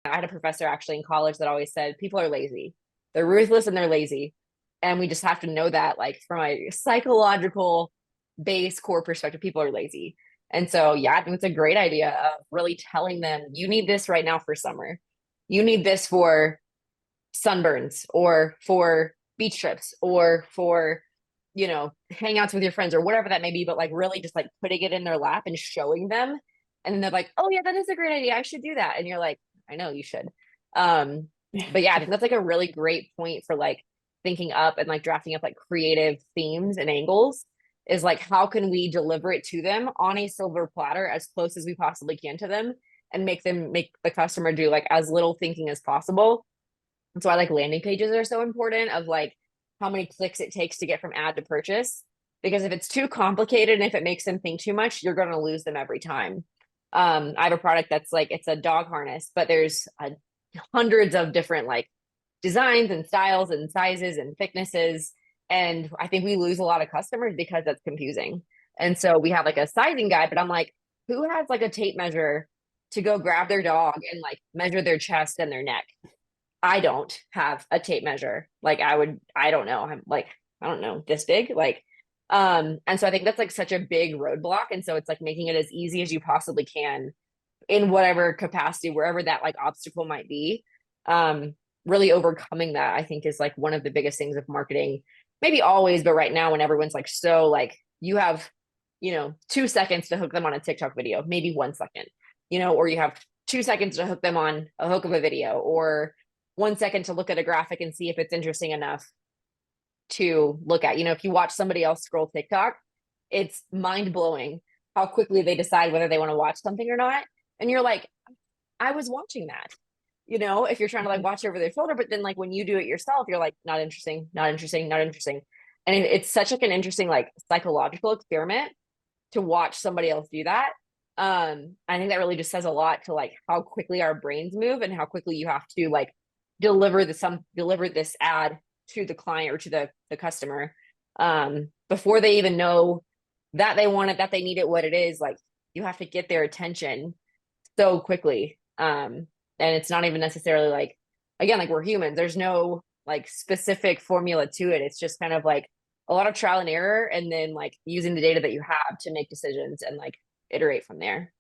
I had a professor actually in college that always said people are lazy. They're ruthless and they're lazy. And we just have to know that, like, from a psychological base core perspective, people are lazy. And so, yeah, I think it's a great idea of really telling them, you need this right now for summer. You need this for sunburns or for beach trips or for, hangouts with your friends or whatever that may be. But like really just like putting it in their lap and showing them. And then they're like, oh, yeah, that is a great idea. I should do that. And you're like, I know you should. But yeah, I think that's like a really great point for like thinking up and like drafting up like creative themes and angles is like, how can we deliver it to them on a silver platter as close as we possibly can to them and make the customer do like as little thinking as possible. That's why like landing pages are so important of like how many clicks it takes to get from ad to purchase. Because if it's too complicated and if it makes them think too much, you're going to lose them every time. I have a product that's like, it's a dog harness, but there's hundreds of different like designs and styles and sizes and thicknesses. And I think we lose a lot of customers because that's confusing. And so we have like a sizing guide, but I'm like, who has like a tape measure to go grab their dog and like measure their chest and their neck? I don't have a tape measure. Like I don't know. I'm like, I don't know, this big. And so I think that's like such a big roadblock. And so it's like making it as easy as you possibly can in whatever capacity, wherever that like obstacle might be. Um, Really overcoming that, I think, is like one of the biggest things of marketing. Maybe always, but right now when everyone's like so like you have, 2 seconds to hook them on a TikTok video, maybe 1 second, or you have 2 seconds to hook them on a hook of a video, or 1 second to look at a graphic and see if it's interesting enough to look at. If you watch somebody else scroll TikTok, it's mind blowing how quickly they decide whether they want to watch something or not. And you're like, I was watching that, if you're trying to like watch over their shoulder, but then like when you do it yourself, you're like, not interesting, not interesting, not interesting. And it's such like an interesting like psychological experiment to watch somebody else do that. I think that really just says a lot to like how quickly our brains move and how quickly you have to like deliver this ad to the client or to the customer before they even know that they want it, that they need it, what it is. Like you have to get their attention so quickly. And it's not even necessarily like, again, like we're humans, there's no like specific formula to it. It's just kind of like a lot of trial and error and then like using the data that you have to make decisions and like iterate from there.